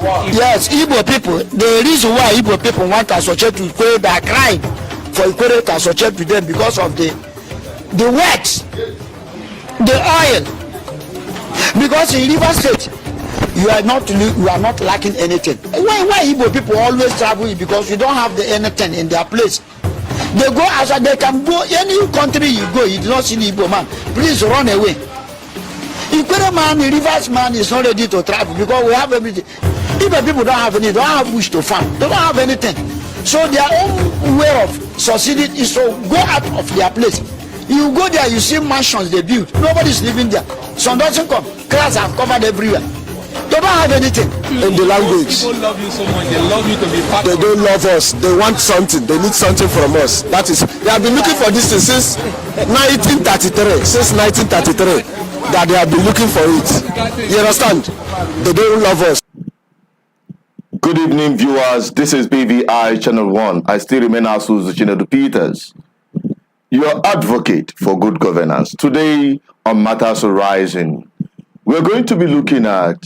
Yes, Igbo people. The reason why Igbo people want to associate with Ikwere, they are crying for Ikwere to associate with them because of the works, the oil. Because in River State, you are not lacking anything. Why Igbo people always travel? Because you don't have the anything in their place. They go outside. They can go any country you go. You do not see the Igbo man. Please run away. Ikwere man, the Rivers man is not ready to travel because we have everything. Igbo people don't have any. Don't have bush to farm. They don't have anything. So their own way of succeeding is to go out of their place. You go there, you see mansions they build. Nobody's living there. Sun doesn't come. Cars are covered everywhere. They don't have anything. In the language. People love you so much. They love you to be part They of don't love us. They want something. They need something from us. That is, they have been looking for this thing since 1933. Since 1933, that they have been looking for it. You understand? They don't love us. Good evening, viewers. This is BVI Channel 1. I still remain Asuzu Chinedu Peters, your advocate for good governance. Today on Matters Arising, we're going to be looking at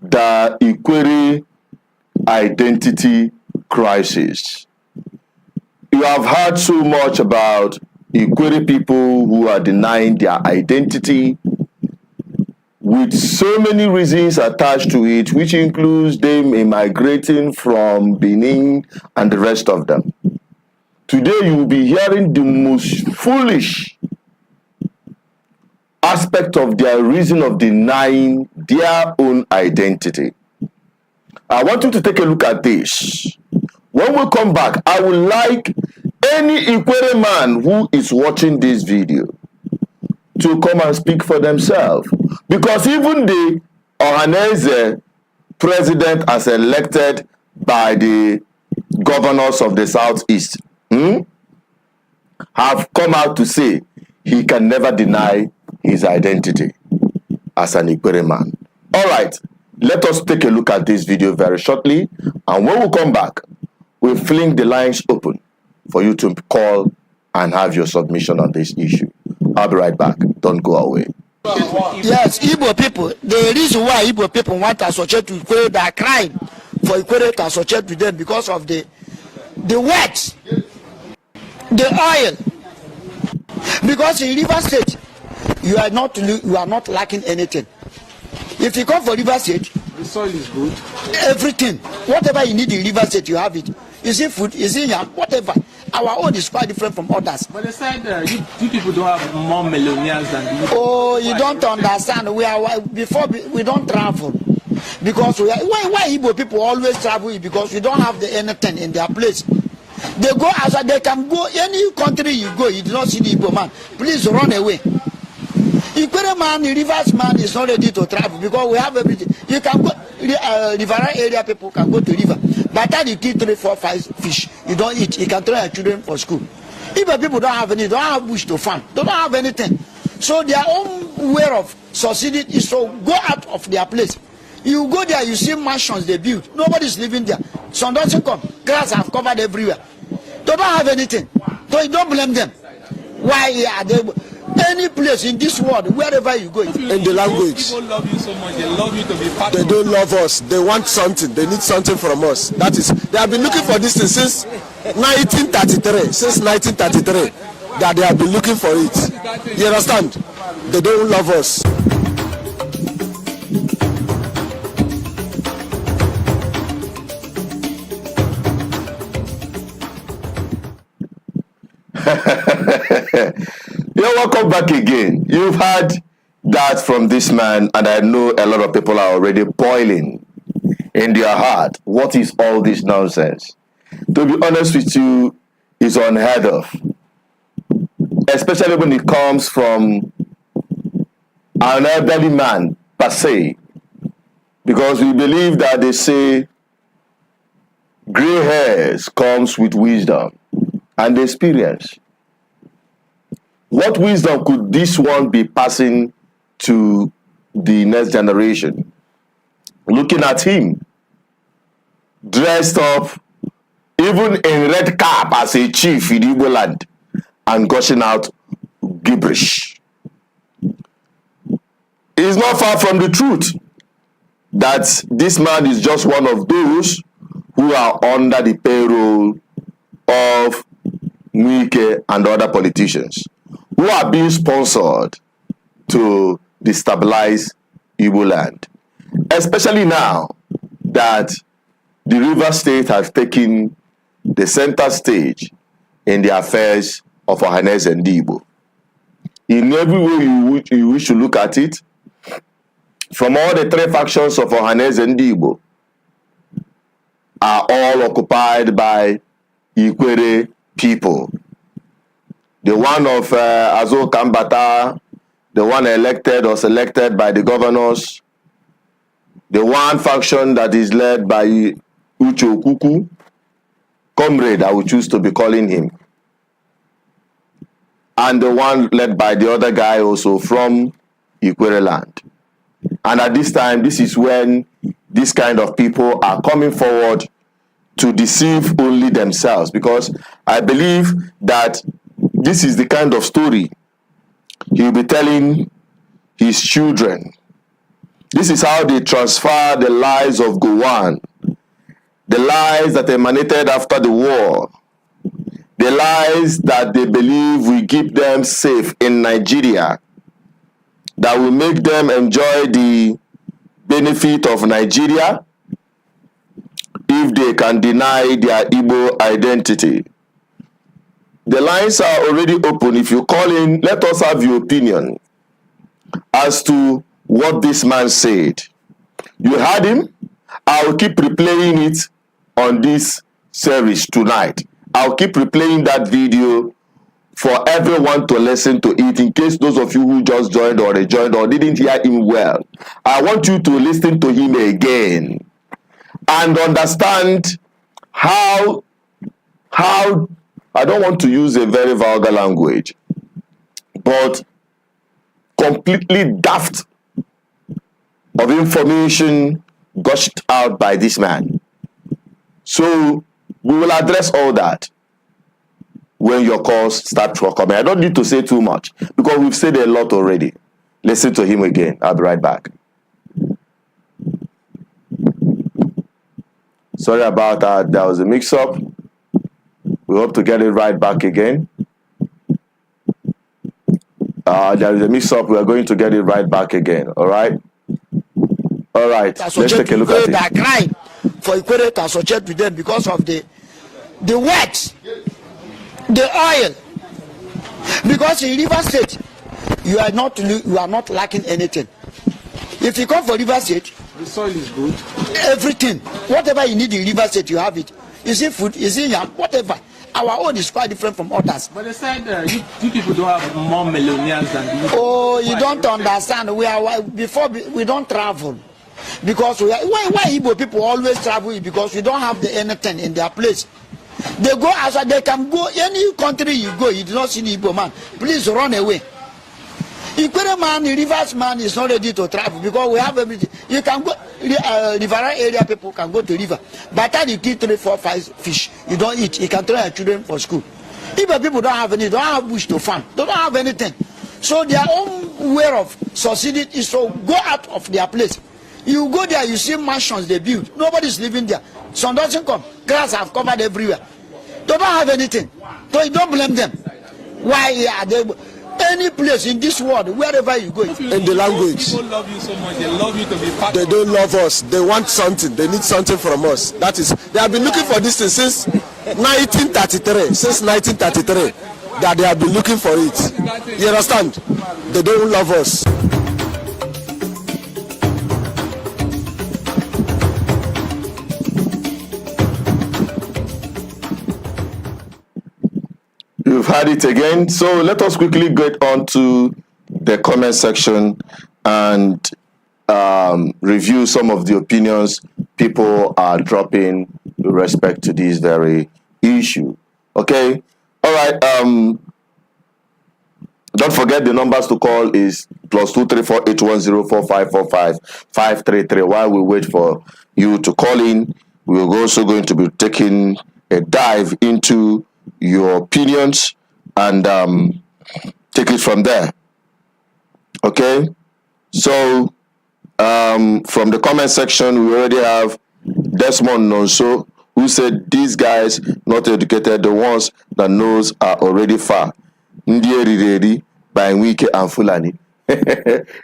the Ikwere identity crisis. You have heard so much about Ikwere people who are denying their identity, with so many reasons attached to it, which includes them immigrating from Benin and the rest of them. Today you will be hearing the most foolish aspect of their reason of denying their own identity. I want you to take a look at this. When we come back, I would like any Ikwere man who is watching this video to come and speak for themselves. Because even the Ohaneze president as elected by the governors of the Southeast have come out to say he can never deny his identity as an Ikwere man. All right, let us take a look at this video very shortly. And when we come back, we'll fling the lines open for you to call and have your submission on this issue. I'll be right back. Don't go away. Yes, Igbo people. The reason why Igbo people want to associate with Ikwere, they are crying for Ikwere to associate with them because of the works, the oil. Because in River State, you are not lacking anything. If you come for River State, the soil is good. Everything, whatever you need in River State, you have it. Is it food? Is it yam? Whatever. Our own is quite different from others. But they said you people don't have more millionaires than the Oh, you don't understand. We are before we don't travel because we are, why Igbo people always travel because we don't have the anything in their place. They go outside. They can go any country you go. You do not see the Igbo man. Please run away. Ikwere man, the Rivers man is not ready to travel because we have everything. You can go, river area people can go to river. By the time you kill 3, 4, 5 fish, you don't eat. You can train your children for school. If people don't have any, don't have bush to farm. They don't have anything. So their own way of succeeding is to go out of their place. You go there, you see mansions they build. Nobody's living there. Sun doesn't come. Grass have covered everywhere. They don't have anything. So you don't blame them. Why are they? Any place in this world, wherever you go. In the language. People love you so much. They love you to be part They of don't love us. They want something. They need something from us. That is, they have been looking for this thing since 1933. Since 1933, that they have been looking for it. You understand? They don't love us. You're welcome back again. You've heard that from this man, and I know a lot of people are already boiling in their heart. What is all this nonsense? To be honest with you, it's unheard of, especially when it comes from an elderly man per se, because we believe that they say gray hairs comes with wisdom and experience. What wisdom could this one be passing to the next generation? Looking at him, dressed up, even in red cap as a chief in Igbo land, and gushing out gibberish. It's not far from the truth. that this man is just one of those who are under the payroll of Nwike and other politicians who are being sponsored to destabilize Igbo land, especially now that the River State has taken the center stage in the affairs of Ohanes and Igbo. In every way you wish to look at it, from all the three factions of Ohanes and Igbo are all occupied by Ikwere people. The one of Azo Kambata, the one elected or selected by the governors, the one faction that is led by Uche Okuku, comrade I would choose to be calling him, and the one led by the other guy also from Ikwere land. And at this time, this is when this kind of people are coming forward to deceive only themselves, because I believe that this is the kind of story he'll be telling his children. This is how they transfer the lies of Gowon, the lies that emanated after the war, the lies that they believe will keep them safe in Nigeria, that will make them enjoy the benefit of Nigeria if they can deny their Igbo identity. The lines are already open. If you call in, let us have your opinion as to what this man said. You heard him? I'll keep replaying it on this series tonight. I'll keep replaying that video for everyone to listen to it, in case those of you who just joined or rejoined or didn't hear him well. I want you to listen to him again and understand how I don't want to use a very vulgar language, but completely daft of information gushed out by this man. So we will address all that when your calls start coming. I don't need to say too much because we've said a lot already. Listen to him again. I'll be right back. Sorry about that. There was a mix-up. We hope to get it right back again. There is a mix-up. We are going to get it right back again. All right? All right. Let's take a look at it. Are crying for Ikwere to associate with them because of the works, the oil. Because in River State, you are not lacking anything. If you come for River State, the soil is good. Everything, whatever you need in River State, you have it. You see food, you see yam, whatever. Our own is quite different from others. But they said you people don't have more millionaires than the Igbo. Oh, you don't understand. We don't travel. Because why Igbo people always travel? Because we don't have anything in their place. They go outside, they can go any country you go, you do not see the Igbo man. Please run away. Ikwere man, the Rivers man is not ready to travel because we have everything. You can go, river area people can go to river. By the time you kill 3, 4, 5 fish, you don't eat. You can train your children for school. Igbo people don't have any, don't have bush to farm. They don't have anything. So their own way of succeeding is to go out of their place. You go there, you see mansions they build. Nobody's living there. Sun doesn't come. Grass have covered everywhere. They don't have anything. So you don't blame them. Why are they? Any place in this world, wherever you go, in the language, people love you so much. They love you to be part. They don't love us. They want something. They need something from us. That is, they have been looking for this thing since 1933. Since 1933, that they have been looking for it. You understand? They don't love us. You've heard it again. So let us quickly get on to the comment section and review some of the opinions people are dropping with respect to this very issue. Okay? All right. Don't forget the numbers to call is +234 810 533. While we wait for you to call in, we're also going to be taking a dive into your opinions and take it from there. Okay, so From the comment section, we already have Desmond Nonso, who said these guys not educated, the ones that knows are already far. Ndi by Wike and Fulani.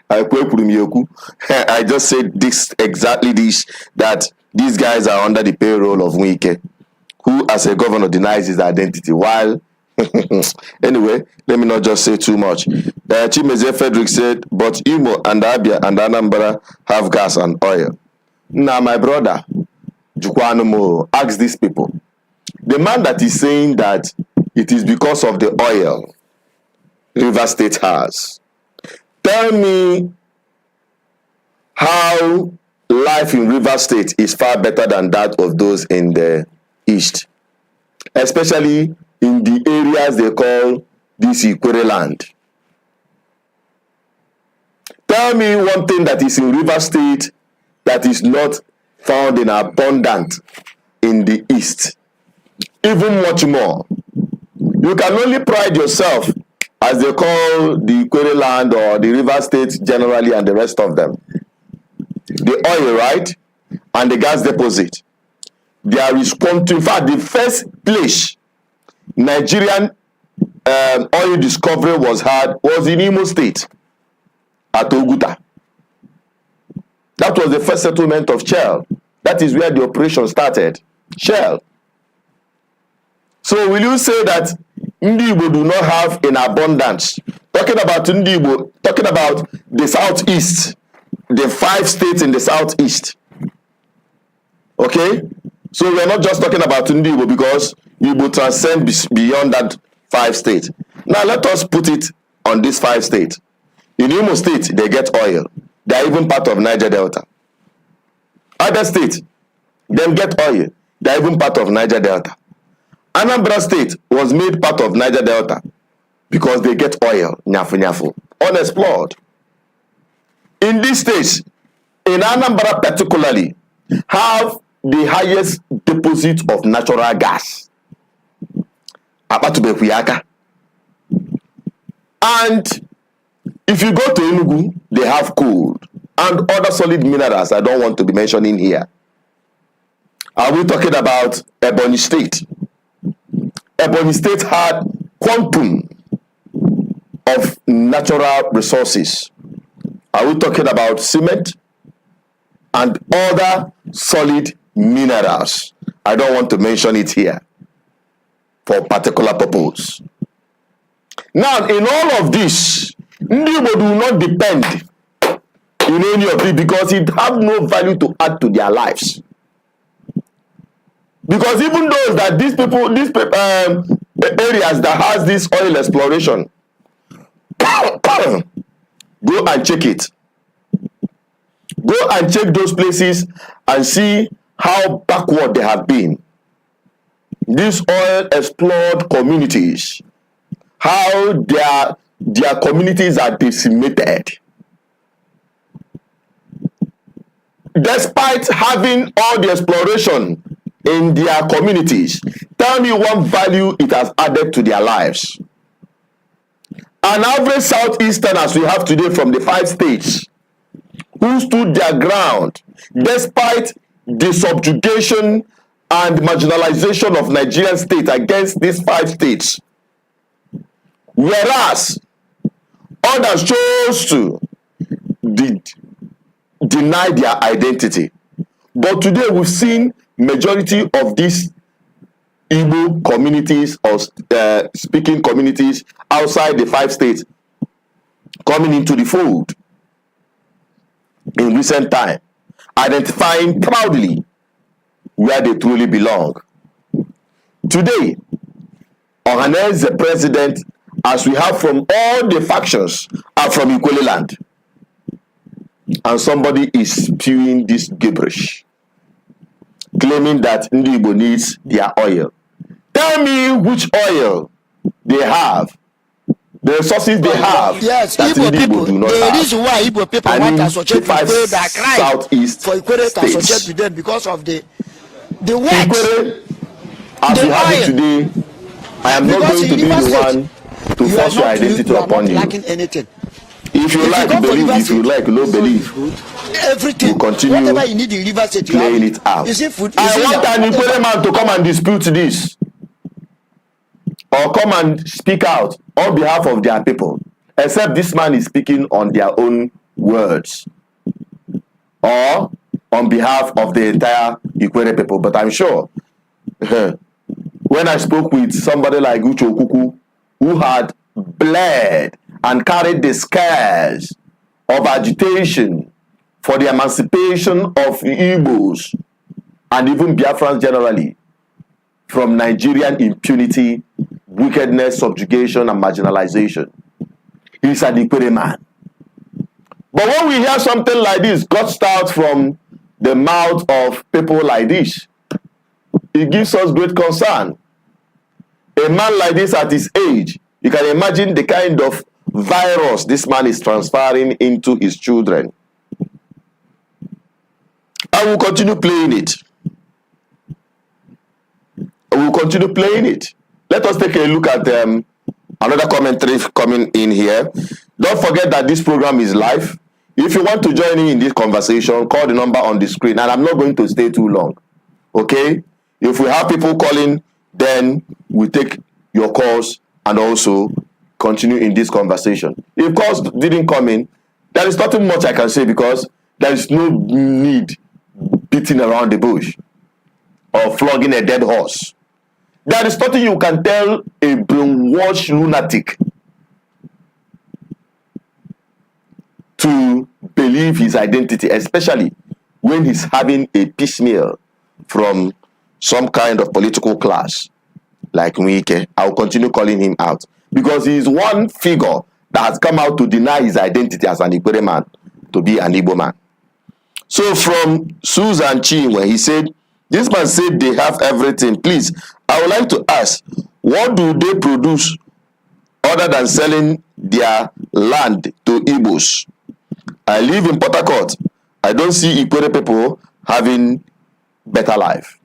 I just said this exactly this, that these guys are under the payroll of Wike, who as a governor denies his identity. While anyway, let me not just say too much. Chimeze Frederick said, but Imo and Abia and Anambra have gas and oil. Now, my brother, Jukwanumo, ask these people. The man that is saying that it is because of the oil River State has, tell me how life in River State is far better than that of those in the East, especially in the areas they call this Ikwere land. Tell me one thing that is in River State that is not found in abundance in the East. Even much more. You can only pride yourself, as they call the Ikwere land or the River State generally and the rest of them. The oil, right? And the gas deposit. There is, in fact, the first place Nigerian oil discovery was in Imo State at Oguta. That was the first settlement of Shell. That is where the operation started. Shell. So will you say that Ndi Igbo do not have in abundance? Talking about Ndi Igbo, talking about the southeast, the 5 states in the southeast. Okay? So we are not just talking about Ndi Igbo because Igbo transcend beyond that 5 states. Now let us put it on this 5 states. In Imo State, they get oil. They are even part of Niger Delta. Other states, they get oil. They are even part of Niger Delta. Anambra State was made part of Niger Delta because they get oil, nyafu nyafu, unexplored. In these states, in Anambra particularly, have the highest deposit of natural gas. And if you go to Enugu, they have coal and other solid minerals I don't want to be mentioning here. Are we talking about Ebonyi State? Ebonyi State had quantum of natural resources. Are we talking about cement and other solid minerals? I don't want to mention it here for particular purpose. Now, in all of this, Igbo do not depend in any of it because it have no value to add to their lives. Because even those that these areas that has this oil exploration, go and check it. Go and check those places and see how backward they have been. These oil explored communities, how their communities are decimated. Despite having all the exploration in their communities, tell me what value it has added to their lives. An average southeastern as we have today from the 5 states who stood their ground despite the subjugation and marginalization of Nigerian state against these 5 states, whereas others chose to deny their identity. But today we've seen majority of these Igbo communities or speaking communities outside the 5 states coming into the fold in recent time, identifying proudly where they truly belong. Today, Ohanes, the president, as we have from all the factions, are from Ikwere land. And somebody is spewing this gibberish, claiming that Ndi Igbo needs their oil. Tell me which oil they have, the resources they have. Yes, that Igbo people. do not The have. reason why Igbo people want to associate with Ikwere, that cry Southeast for Ikwere to associate states. with them because of the work. Ikwere, as The we have it oil. today, I am not Because going to be in Rivers the State, one to force your identity you are upon not you. lacking anything. If you If like, you go for believe. Rivers If you State, like, no believe. everything. We'll continue Whatever you need in River State, playing it out. You see food. I want an Ikwere man to come and dispute this, or come and speak out on behalf of their people, except this man is speaking on their own words or on behalf of the entire Ikwere people. But I'm sure when I spoke with somebody like Uche Okuku, who had bled and carried the scars of agitation for the emancipation of Igbos and even Biafrans generally from Nigerian impunity, wickedness, subjugation, and marginalization. He's an Ikwere man. But when we hear something like this gushed out from the mouth of people like this, it gives us great concern. A man like this at his age, you can imagine the kind of virus this man is transferring into his children. I will continue playing it. I will continue playing it. Let us take a look at another commentary coming in here. Don't forget that this program is live. If you want to join in this conversation, call the number on the screen. And I'm not going to stay too long. Okay? If we have people calling, then we take your calls and also continue in this conversation. If calls didn't come in, there is nothing much I can say because there is no need beating around the bush or flogging a dead horse. There is nothing you can tell a brainwashed lunatic to believe his identity, especially when he's having a piecemeal from some kind of political class like Wike. I'll continue calling him out because he is one figure that has come out to deny his identity as an Ikwere man to be an Igbo man. So from Susan Chinwe, he said, this man said they have everything. Please, I would like to ask, what do they produce other than selling their land to Igbos? I live in Port Harcourt. I don't see Ikwere people having better life.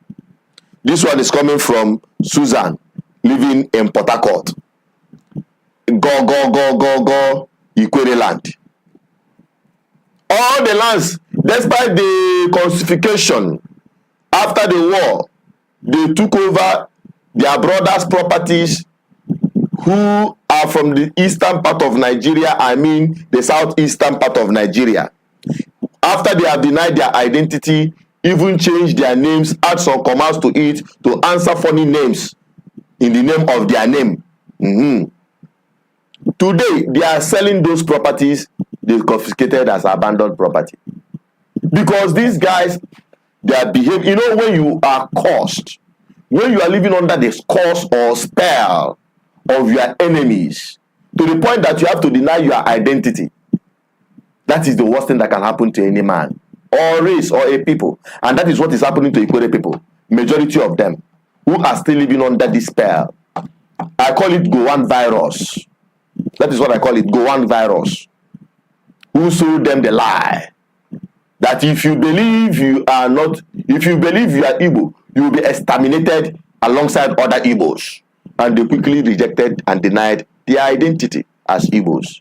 This one is coming from Susan, living in Port Harcourt. Go, Ikwere land. All the lands, despite the constitution after the war, they took over their brothers' properties who are from the eastern part of Nigeria, I mean the southeastern part of Nigeria. After they have denied their identity, even changed their names, add some commands to it to answer funny names in the name of their name. Today, they are selling those properties they confiscated as abandoned property. Because these guys, they are behaving, you know, when you are cursed, when you are living under the curse or spell of your enemies, to the point that you have to deny your identity, that is the worst thing that can happen to any man, or race, or a people. And that is what is happening to Ikwere people, majority of them, who are still living under this spell. I call it Gowan virus. That is what I call it, Gowan virus. Who sold them the lie that if you believe you are not, if you believe you are Igbo, you will be exterminated alongside other Igbos. And they quickly rejected and denied their identity as Igbos.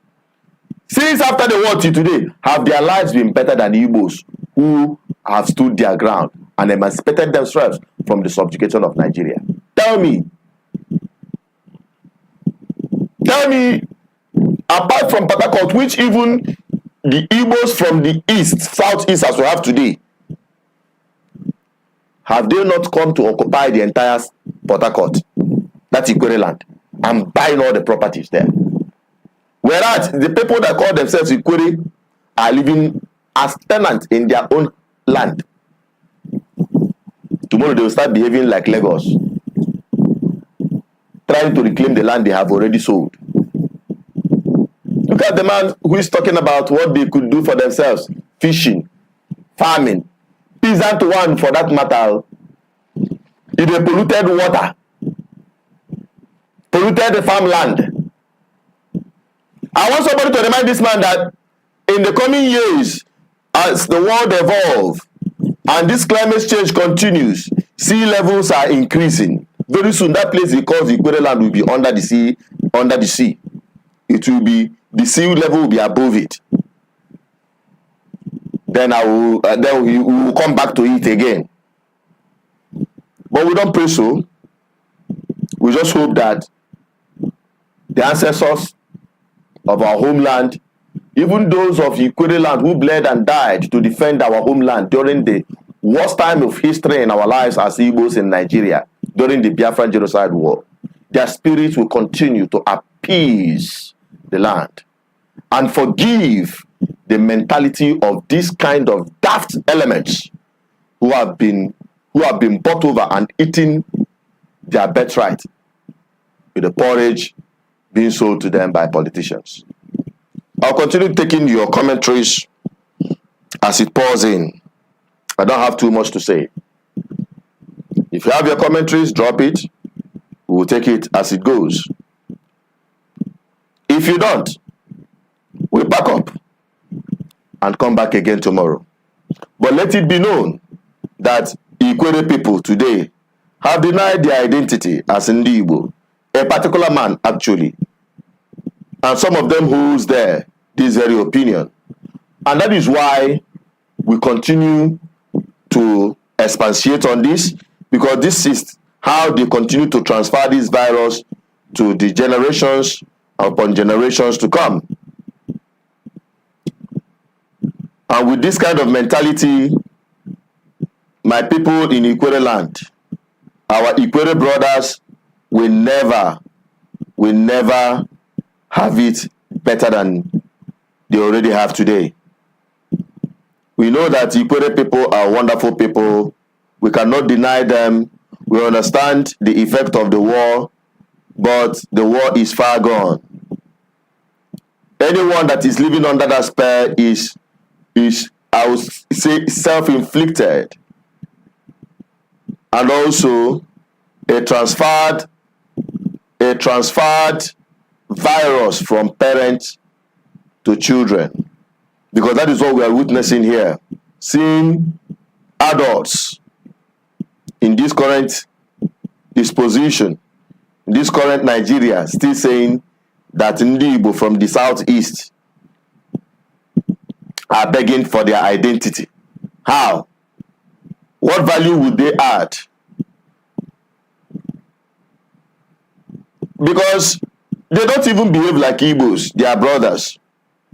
Since after the war till today, have their lives been better than Igbos who have stood their ground and emancipated themselves from the subjugation of Nigeria? Tell me, apart from Port Harcourt, which even the Igbos from the east, southeast as we have today, have they not come to occupy the entire Port Harcourt, that's Ikwere land, and buying all the properties there? Whereas the people that call themselves Ikwere are living as tenants in their own land. Tomorrow they will start behaving like Lagos, trying to reclaim the land they have already sold. Look at the man who is talking about what they could do for themselves. Fishing, farming, peasant one for that matter. In the polluted water, polluted the farmland. I want somebody to remind this man that in the coming years, as the world evolves and this climate change continues, sea levels are increasing. Very soon that place they call the Ikwere land will be under the sea, It will be, the sea level will be above it. then we will come back to it again. But we don't pray so. We just hope that the ancestors of our homeland, even those of Ikwere land who bled and died to defend our homeland during the worst time of history in our lives as Igbos in Nigeria, during the Biafran Genocide War, their spirits will continue to appease the land and forgive the mentality of this kind of daft elements who have been bought over and eating their birthright with the porridge being sold to them by politicians. I'll continue taking your commentaries as it pours in. I don't have too much to say. If you have your commentaries, drop it. We will take it as it goes. If you don't, we'll back up and come back again tomorrow. But let it be known that Ikwere people today have denied their identity as Igbo, a particular man actually. And some of them holds there this very opinion. And that is why we continue to expatiate on this, because this is how they continue to transfer this virus to the generations upon generations to come. And with this kind of mentality, my people in Ikwere land, our Ikwere brothers will never have it better than they already have today. We know that Ikwere people are wonderful people. We cannot deny them. We understand the effect of the war, but the war is far gone. Anyone that is living under that spell is I would say self-inflicted, and also a transferred virus from parents to children, because that is what we are witnessing here. Seeing adults in this current disposition, in this current Nigeria, still saying that Ndi Igbo from the southeast are begging for their identity. How? What value would they add? Because they don't even behave like Igbos, they are brothers.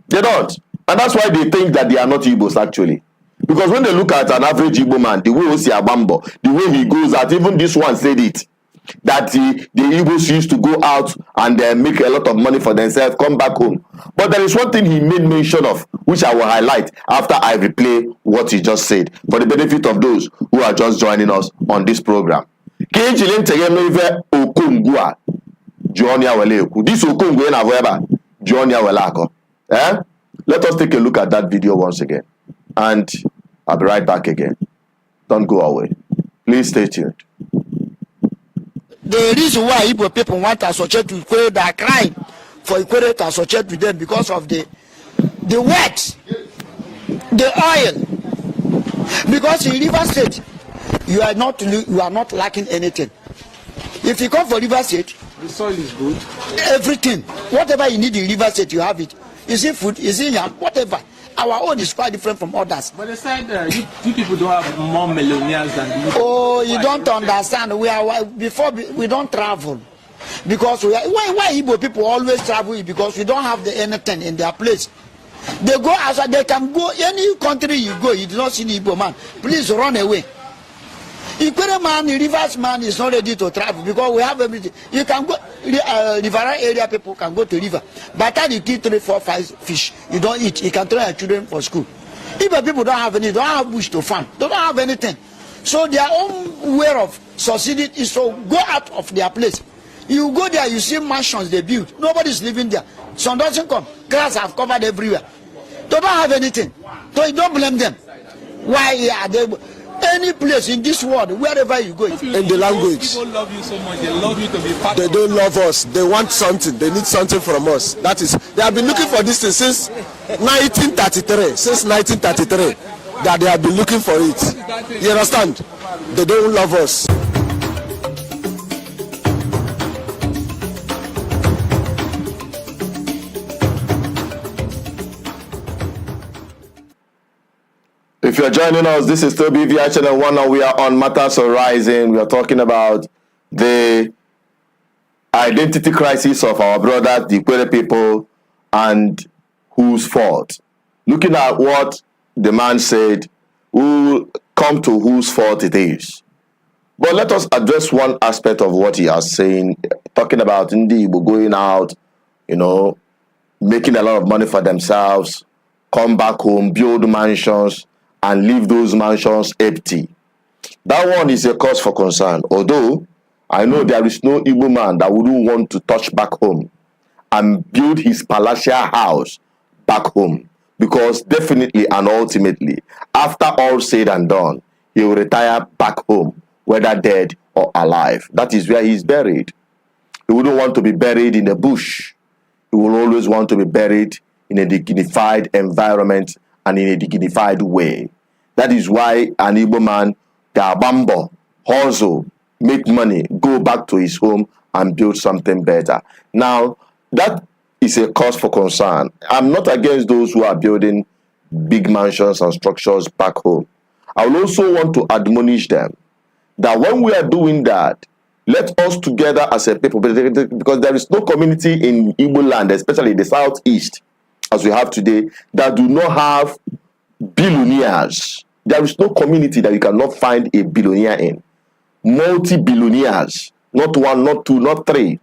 They don't. And that's why they think that they are not Igbos actually. Because when they look at an average Igbo man, the way Osi Abambo, the way he goes out, even this one said it, that the Igbos used to go out and make a lot of money for themselves, come back home. But there is one thing he made mention of, which I will highlight after I replay what he just said, for the benefit of those who are just joining us on this program. This Okongwe na whoever, Jonia Welako. Let us take a look at that video once again. And I'll be right back again. Don't go away. Please stay tuned. The reason why Igbo people want to associate with Ikwere, they are crying for Ikwere to associate with them because of the wax, the oil. Because in River State, you are not lacking anything. If you come for River State, the soil is good. Everything, whatever you need in River State, you have it. Is it food? Is it yam? Whatever. Our own is quite different from others. But they said you people don't have more millionaires than you. Oh, you don't understand. We don't travel because why Igbo people always travel, because we don't have anything in their place. They go outside. They can go any country you go. You do not see the Igbo man. Please run away. Ikwere man, Rivers man is not ready to travel because we have everything. You can go, river area people can go to river. By the time you kill 3, 4, 5 fish, you don't eat. You can train your children for school. If people don't have any, don't have bush to farm, they don't have anything. So their own way of succeeding is to go out of their place. You go there, you see mansions they build. Nobody's living there. Sun doesn't come. Grass have covered everywhere. They don't have anything. So you don't blame them. Why are they? Any place in this world, wherever you go, in the language, people love you so much. They love you to be part. They don't love us. They want something. They need something from us. That is, they have been looking for this thing since 1933. Since 1933, that they have been looking for it. You understand? They don't love us. If you're joining us, this is still BVI Channel 1 and we are on Matters Horizon. We are talking about the identity crisis of our brothers, the Ikwere people, and whose fault. Looking at what the man said, we'll come to whose fault it is. But let us address one aspect of what he is saying, talking about Igbo going out, making a lot of money for themselves, come back home, build mansions, and leave those mansions empty. That one is a cause for concern. Although I know there is no Igbo man that wouldn't want to touch back home and build his palatial house back home. Because definitely and ultimately, after all said and done, he will retire back home, whether dead or alive. That is where he is buried. He wouldn't want to be buried in the bush. He will always want to be buried in a dignified environment and in a dignified way. That is why an Igbo man, Gabambo, hustle, make money, go back to his home and build something better. Now, that is a cause for concern. I'm not against those who are building big mansions and structures back home. I will also want to admonish them that when we are doing that, let us together as a people, because there is no community in Igbo land, especially the southeast, as we have today, that do not have billionaires. There is no community that you cannot find a billionaire in. Multi-billionaires, not one, not two, not three,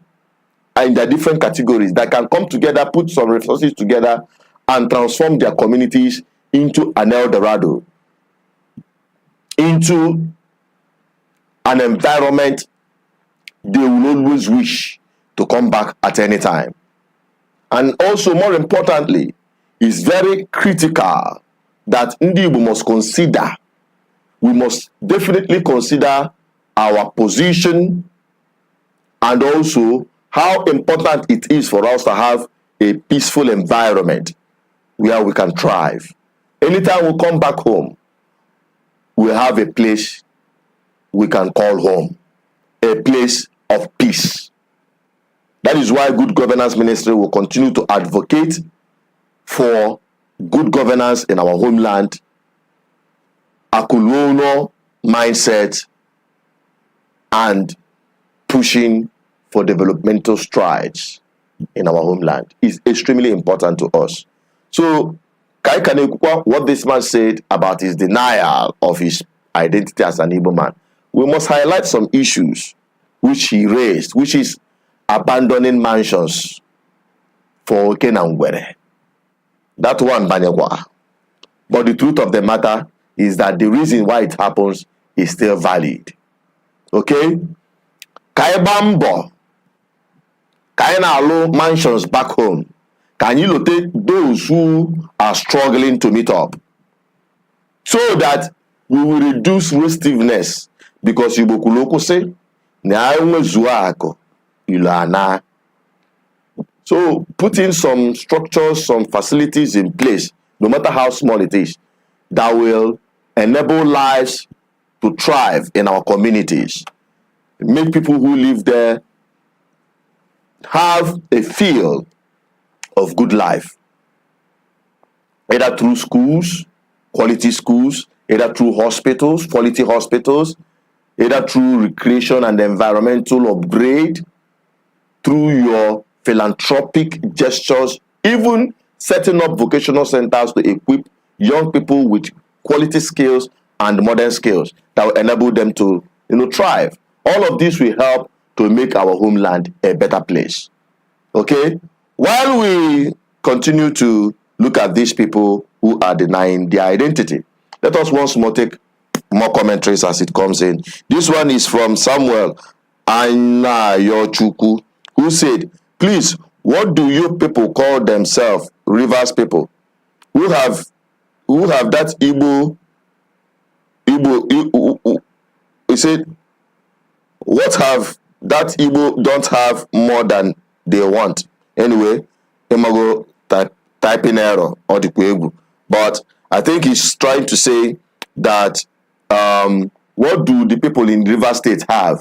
and there are different categories that can come together, put some resources together, and transform their communities into an El Dorado, into an environment they will always wish to come back at any time. And also, more importantly, it's very critical that Igbo must consider, we must definitely consider our position and also how important it is for us to have a peaceful environment where we can thrive. Anytime we come back home, we have a place we can call home, a place of peace. That is why Good Governance Ministry will continue to advocate for good governance in our homeland, a colonial mindset, and pushing for developmental strides in our homeland is extremely important to us. So, Kai Kanekwa, what this man said about his denial of his identity as an Igbo man, we must highlight some issues which he raised, which is abandoning mansions for Ikwere. That one, Banyagwa. But the truth of the matter is that the reason why it happens is still valid. Okay? Kaibambo. Kaina allow mansions back home. Can you locate those who are struggling to meet up? So that we will reduce restiveness. Because Ibokuloko say, so putting some structures, some facilities in place, no matter how small it is, that will enable lives to thrive in our communities. Make people who live there have a feel of good life. Either through schools, quality schools, either through hospitals, quality hospitals, either through recreation and environmental upgrade, through your philanthropic gestures, even setting up vocational centers to equip young people with quality skills and modern skills that will enable them to thrive. All of this will help to make our homeland a better place. Okay? While we continue to look at these people who are denying their identity, let us once more take more commentaries as it comes in. This one is from Samuel Anayochukwu, who said, please, what do you people call themselves, Rivers people, who have that Igbo, he said, what have that Igbo don't have more than they want? Anyway, Imago type in error or the Igbo. But I think he's trying to say that what do the people in River State have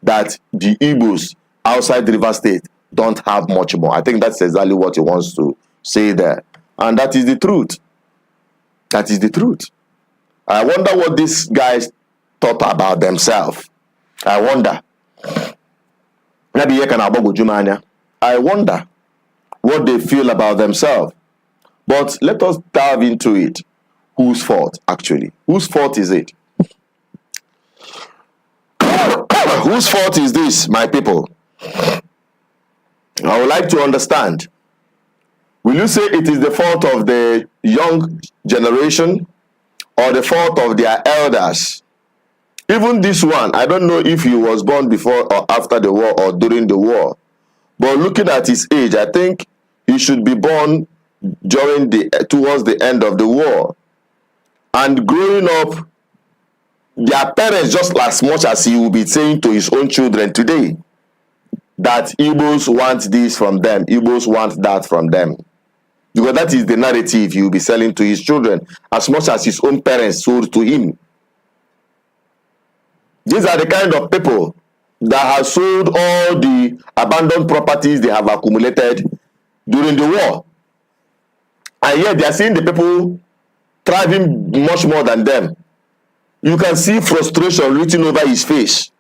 that the Igbos outside the River State don't have much more? I think that's exactly what he wants to say there. And that is the truth. That is the truth. I wonder what these guys thought about themselves. I wonder. I wonder what they feel about themselves. But let us dive into it. Whose fault, actually? Whose fault is it? Whose fault is this, my people? I would like to understand. Will you say it is the fault of the young generation or the fault of their elders? Even this one, I don't know if he was born before or after the war or during the war. But looking at his age, I think he should be born towards the end of the war. And growing up, their parents, just as much as he will be saying to his own children today, that Igbos want this from them, Igbos want that from them. Because that is the narrative he will be selling to his children, as much as his own parents sold to him. These are the kind of people that have sold all the abandoned properties they have accumulated during the war. And yet they are seeing the people thriving much more than them. You can see frustration written over his face.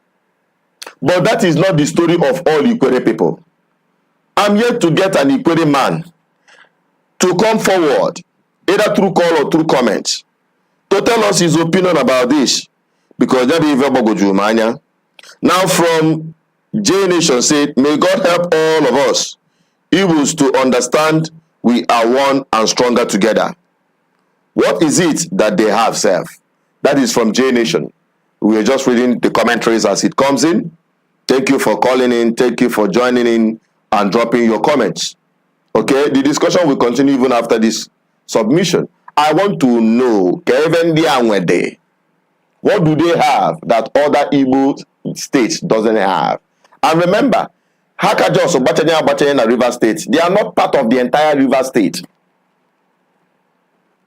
But that is not the story of all Ikwere people. I'm yet to get an Ikwere man to come forward, either through call or through comments, to tell us his opinion about this. Because now from J Nation said, may God help all of us, Igbos, to understand we are one and stronger together. What is it that they have, self? That is from J Nation. We are just reading the commentaries as it comes in. Thank you for calling in. Thank you for joining in and dropping your comments. Okay, the discussion will continue even after this submission. I want to know, what do they have that other Igbo states doesn't have? And remember, Hakajos or Bachanya River State, they are not part of the entire River State.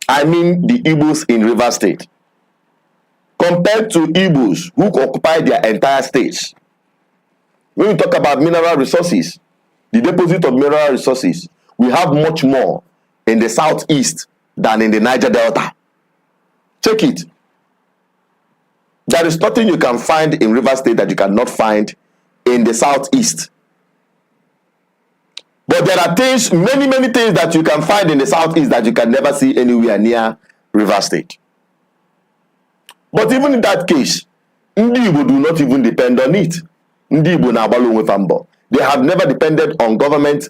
I mean the Igbos in River State. Compared to Igbos who occupy their entire states. When we talk about mineral resources, the deposit of mineral resources, we have much more in the southeast than in the Niger Delta. Check it. There is nothing you can find in River State that you cannot find in the southeast. But there are things, many things that you can find in the southeast that you can never see anywhere near River State. But even in that case, Ndi Igbo do not even depend on it. Ndi Igbo na agbalu onwe fa mbọ. They have never depended on government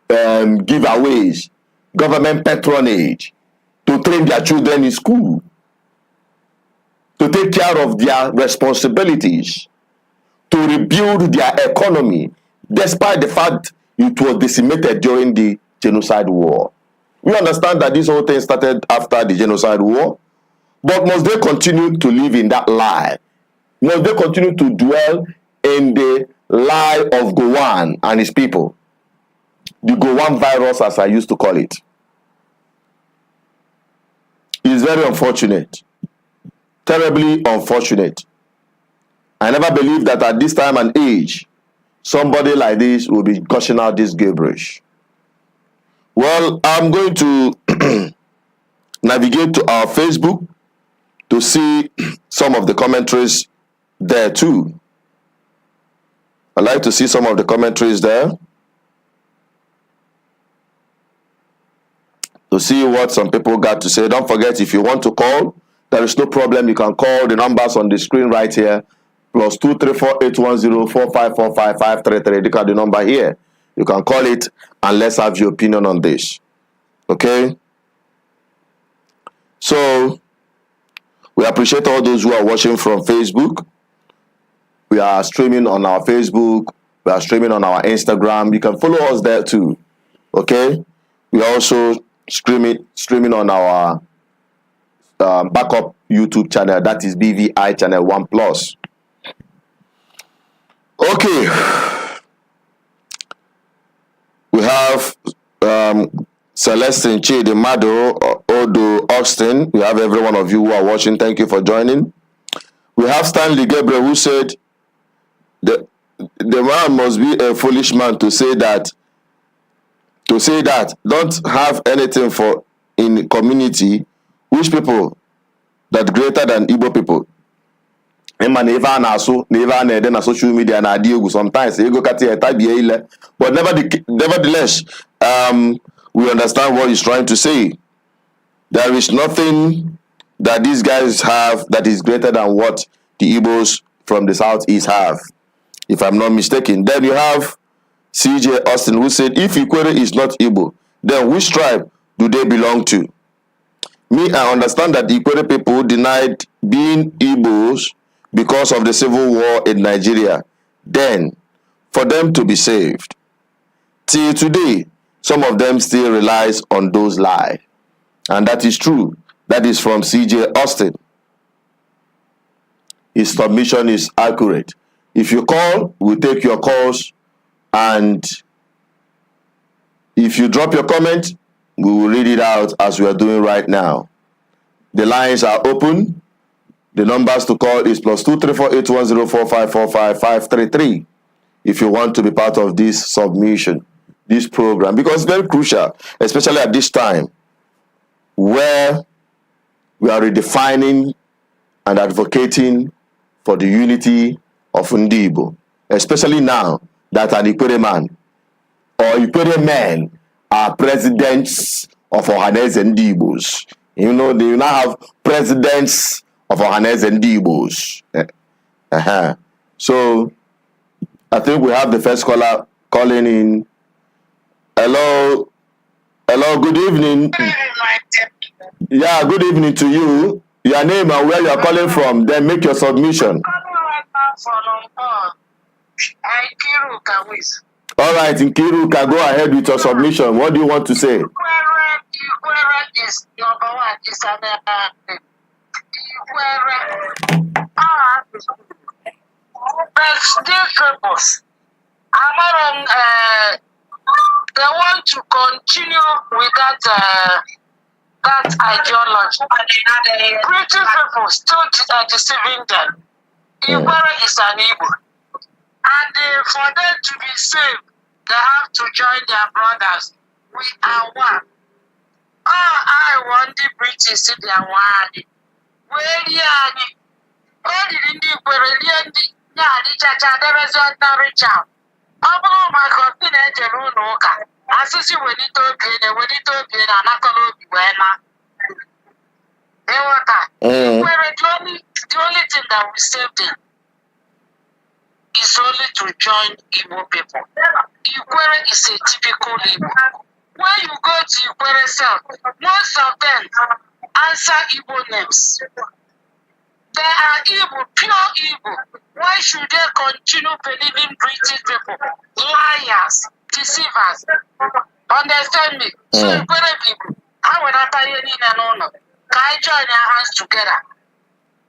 giveaways, government patronage to train their children in school, to take care of their responsibilities, to rebuild their economy, despite the fact it was decimated during the genocide war. We understand that this whole thing started after the genocide war, but must they continue to live in that lie? Must they continue to dwell in the lie of Gowan and his people? The Gowan virus, as I used to call it. It's very unfortunate. Terribly unfortunate. I never believed that at this time and age, somebody like this will be gushing out this gibberish. Well, I'm going to navigate to our Facebook to see some of the commentaries there too. I'd like to see some of the commentaries there, to see what some people got to say. Don't forget, if you want to call, there is no problem. You can call the numbers on the screen right here. +234 810 4545 533. Look at the number here. You can call it and let's have your opinion on this. Okay? So, we appreciate all those who are watching from Facebook. We are streaming on our Facebook. We are streaming on our Instagram. You can follow us there too. Okay? We are also streaming on our backup YouTube channel. That is BVI channel 1+. Okay. We have Celestine Chidi Mado, Odo Austin. We have every one of you who are watching. Thank you for joining. We have Stanley Gabriel, who said the man must be a foolish man to say that don't have anything for in community which people that greater than Igbo people. But nevertheless, we understand what he's trying to say. There is nothing that these guys have that is greater than what the Igbos from the southeast have, if I'm not mistaken. Then you have CJ Austin, who said, if Ikwere is not Igbo, then which tribe do they belong to? Me, I understand that the Ikwere people denied being Igbos because of the civil war in Nigeria. Then, for them to be saved, till today, some of them still relies on those lies. And that is true. That is from CJ Austin. His submission is accurate. If you call, we'll take your calls. And if you drop your comment, we will read it out as we are doing right now. The lines are open. The numbers to call is +2348104545533 if you want to be part of this submission, this program, because it's very crucial, especially at this time where we are redefining and advocating for the unity of Igbo, especially now that an Ikwere man or Ikwere men are presidents of Ohanese and Igbos. You know, they now have presidents of Ohanese and Igbos. So, I think we have the first caller calling in. Hello, good evening. Yeah, good evening to you. Your name and where you are calling from, then make your submission. All right, Nkiruka, go ahead with your submission. What do you want to say? Ikwere is number one. It's an Ikwere. But these peoples, they want to continue with that ideology. British people still deceiving them. Ikwere is an Igbo. And for them to be saved, they have to join their brothers. We are one. I want the British to be one. Where you are, all the Ikwere, Chacha, there is no reach out. My continent, assisi we need to be an anacology. The only thing that will save them is only to join Igbo people. Ikwere is a typical Igbo. When you go to Ikwere self, most of them answer Igbo names. They are Igbo, pure Igbo. Why should they continue believing British people? Liars, deceivers. Understand me? So Ikwere people, I will not tell you in an honor. Can I join our hands together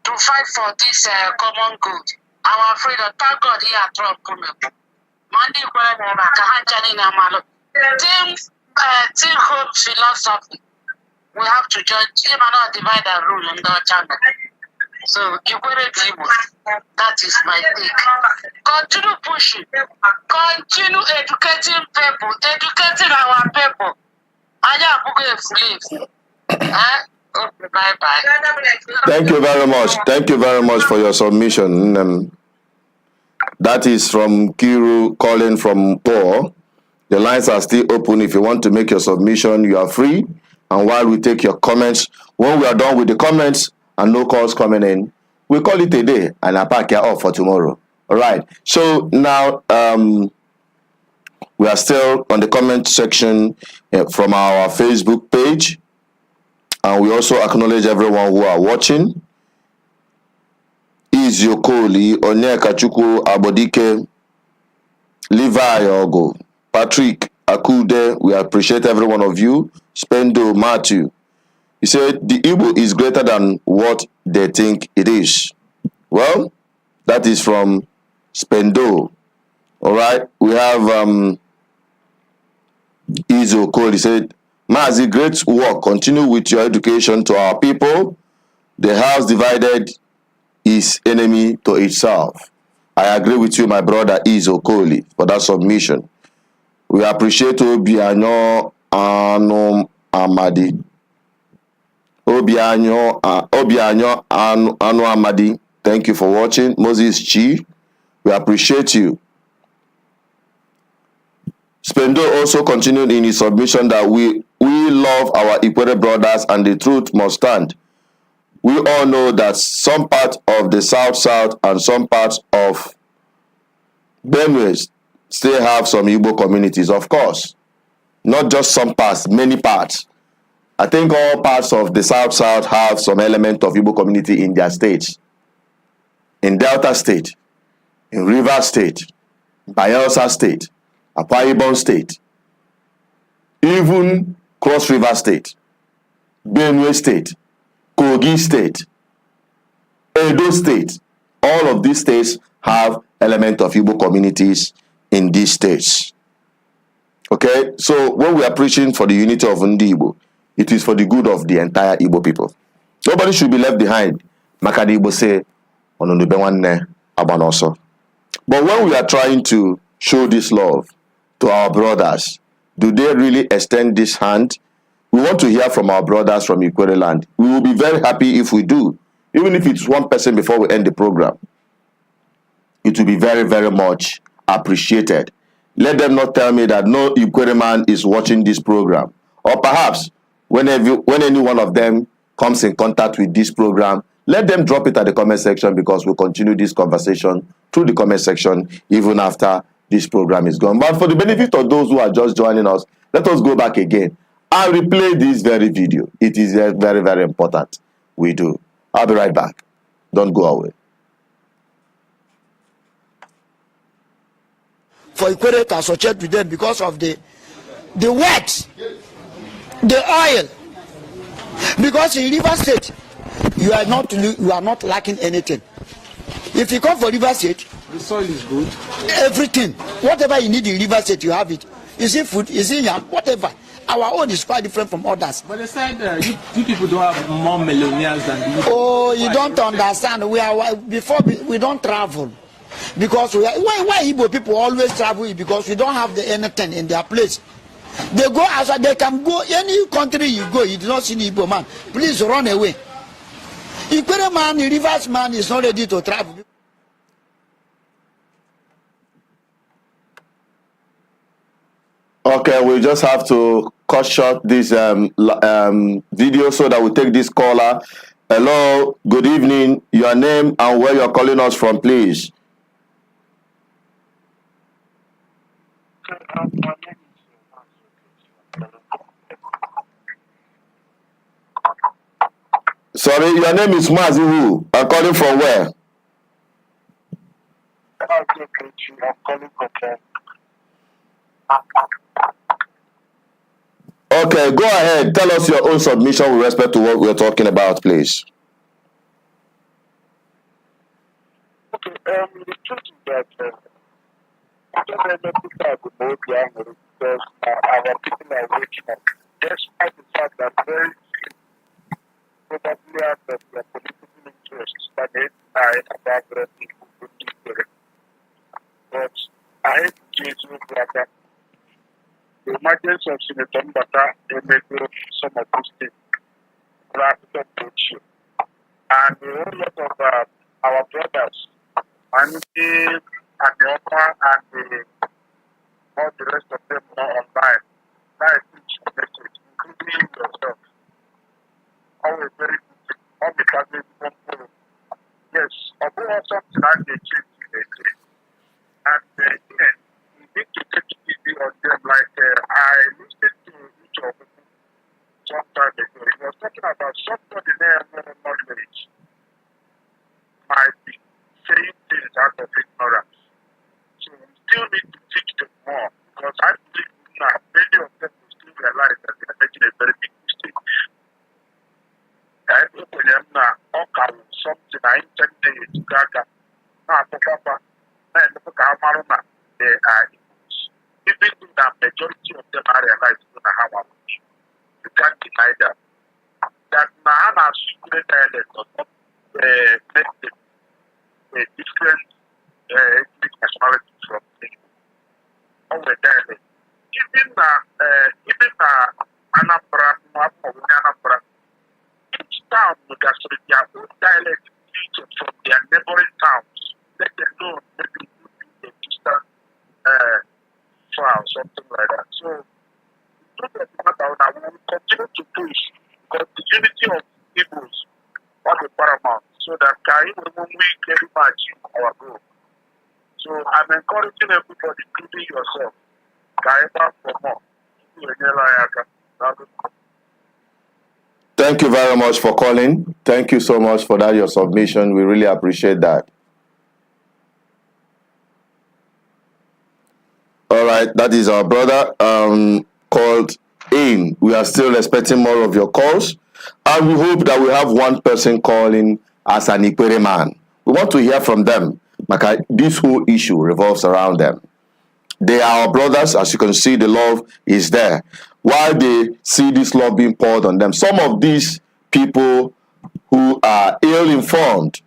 to fight for this common good? Our freedom. Thank God here at Trump. Monday, Team Hope philosophy. We have to judge him and not divide and rule in the channel. So, that is my take. Continue pushing. Continue educating people. Educating our people. Bye-bye. Thank you very much. Thank you very much for your submission. That is from Kiru calling from Paul. The lines are still open. If you want to make your submission, you are free. And while we take your comments, when we are done with the comments and no calls coming in, we call it a day and I pack you off for tomorrow. All right. So now we are still on the comment section from our Facebook page. And we also acknowledge everyone who are watching. Iziokoli, Onyekachukwu Abodike, Levi Ogo, Patrick Akude, we appreciate every one of you. Spendo Matthew, he said, the Igbo is greater than what they think it is. Well, that is from Spendo. All right, we have Iziokoli, he said, Mazi, great work. Continue with your education to our people. The house divided is enemy to itself. I agree with you, my brother Izokoli, for that submission. We appreciate Obiano Anom Amadi. Obianyo Anu Amadi, thank you for watching. Moses Chi, we appreciate you. Spendo also continued in his submission that we love our Ikwere brothers and the truth must stand. We all know that some parts of the South and some parts of Benue still have some Igbo communities, of course. Not just some parts, many parts. I think all parts of the South have some element of Igbo community in their states. In Delta State, in Rivers State, Bayelsa State, Akwa Ibom State, even Cross River State, Benue State, Kogi State, Edo State. All of these states have element of Igbo communities in these states. Okay, so when we are preaching for the unity of Ndi Igbo, it is for the good of the entire Igbo people. Nobody should be left behind. Makadi Igbo say, but when we are trying to show this love to our brothers, do they really extend this hand? We want to hear from our brothers from Ikwere land. We will be very happy if we do. Even if it's one person before we end the program, it will be very, very much appreciated. Let them not tell me that no Ikwere man is watching this program. Or perhaps when any one of them comes in contact with this program, let them drop it at the comment section, because we'll continue this conversation through the comment section even after this program is gone. But for the benefit of those who are just joining us, let us go back again and replay this very video. It is very, very important. We do. I'll be right back. Don't go away. For Ikwere to associate with them because of the wax, the oil. Because in River State, you are not lacking anything. If you come for River State, The soil is good. everything, whatever you need in River State, you have it. Is it food? Is it yam? Whatever. Our own is quite different from others. But they said you people don't have more millionaires than the Oh, you don't understand. We don't travel. Because why Igbo people always travel? Because we don't have anything in their place. They go outside, they can go any country you go, you do not see Igbo man. Please run away. Ikwere man, Rivers man is not ready to travel. Okay, we just have to cut short this video so that we take this caller. Hello, good evening. Your name and where you're calling us from, please. Sorry, your name is Maziwu. I'm calling from where? I'm calling from Okay, go ahead. Tell us your own submission with respect to what we're talking about, please. Okay, the truth is that I don't know people are good because our people are waking up. Despite the fact that very few probably have their political interests that they are about the people who do it. But I hate to change the the emergence of Senator Mbata enabled some of these things. And a whole lot of our brothers, Aniki and the Opa and all the rest of them are online. That is each message, including yourself. Always very good. All the family people. Yes, although something like they change in the day. And then, we need to take it easy on them. Like I listened to each of them some time ago. He was talking about somebody there more knowledge might be saying things out of ignorance. So we still need to teach them more, because I believe now many of them will still realize that they are making a very big mistake. I think when I'm now something I intended to gaga. Now Papa and look how Maruna they are Igbos. Even though the majority of them are realized that how much you can't deny that. That Nana secret dialect does not make them a different ethnic nationality from our dialect. Even Anambra, Anambra, something like that. So, truth of the matter, I will continue to push because the unity of Igbos are the paramount so that Kai will make very much our goal. So I'm encouraging everybody, including yourself, Kai for more. Thank you very much for calling. Thank you so much for that, your submission. We really appreciate that. All right, that is our brother called in. We are still expecting more of your calls, and we hope that we have one person calling as an Ikwere man. We want to hear from them. Like this whole issue revolves around them. They are our brothers. As you can see, the love is there. While they see this love being poured on them, some of these people who are ill-informed,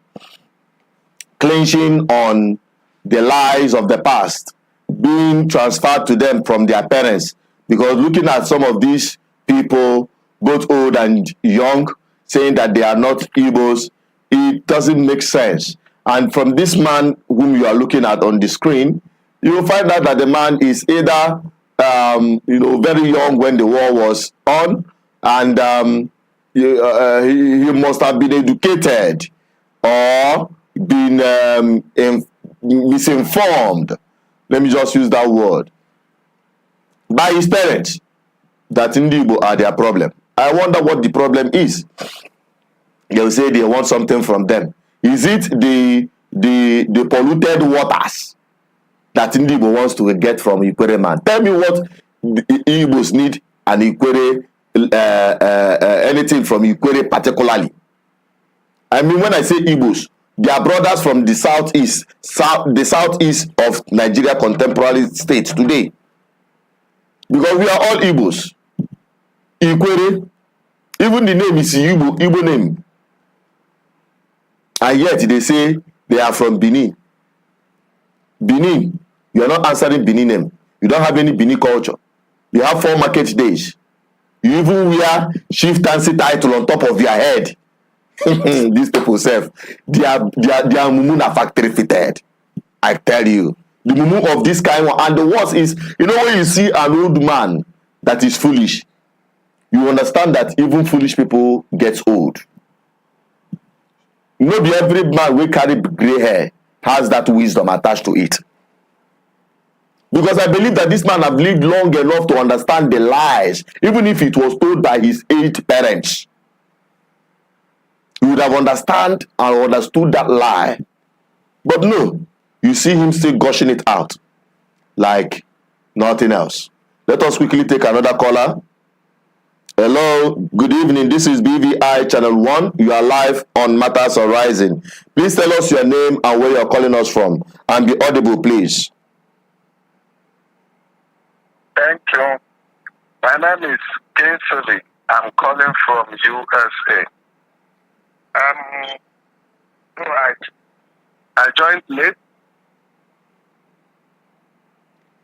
clenching on the lies of the past, being transferred to them from their parents. Because looking at some of these people, both old and young, saying that they are not Igbos, it doesn't make sense. And from this man whom you are looking at on the screen, you will find out that the man is either very young when the war was on, and he must have been educated or been misinformed. Let me just use that word, by his parents, that Igbo are their problem. I wonder what the problem is. They'll say they want something from them. Is it the polluted waters that Igbo wants to get from Ikwere man? Tell me what the Igbos need and Ikwere, anything from Ikwere particularly. I mean, when I say Igbos, they are brothers from the southeast of Nigeria contemporary states today. Because we are all Igbos. Ikwere, even the name is Igbo name. And yet they say they are from Benin. Benin, you are not answering Benin name. You don't have any Benin culture. You have 4 market days. You even wear chieftaincy title on top of your head. These people self, they are mumuna factory fitted. I tell you, the mumu of this kind one. And the worst is, when you see an old man that is foolish, you understand that even foolish people get old. Not every man will carry gray hair has that wisdom attached to it. Because I believe that this man have lived long enough to understand the lies, even if it was told by his aged parents. He would have understood that lie. But no, you see him still gushing it out like nothing else. Let us quickly take another caller. Hello, good evening. This is BVI Channel 1. You are live on Matters Horizon. Please tell us your name and where you are calling us from. And be audible, please. Thank you. My name is Kingsley. I'm calling from USA. Right. I joined late.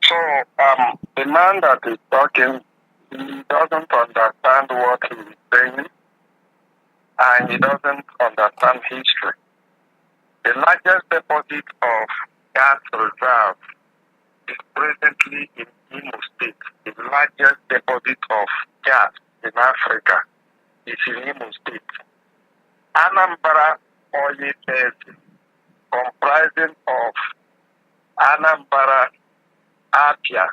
So, the man that is talking, he doesn't understand what he is saying, and he doesn't understand history. The largest deposit of gas reserve is presently in Imo State. The largest deposit of gas in Africa is in Imo State. Anambra Oil Basin, comprising of Anambra, Apia,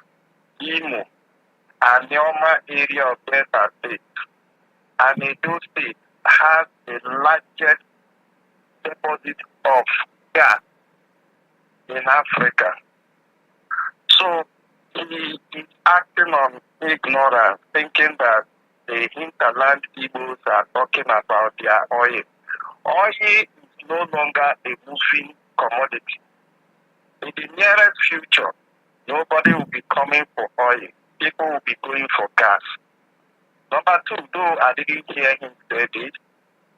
Imo, and Neoma area of Delta State, and Edo State has the largest deposit of gas in Africa. So he is acting on ignorance, thinking that the hinterland Igbos are talking about their oil. Oil is no longer a moving commodity. In the nearest future, nobody will be coming for oil. People will be going for gas. Number 2, though I didn't hear him say this,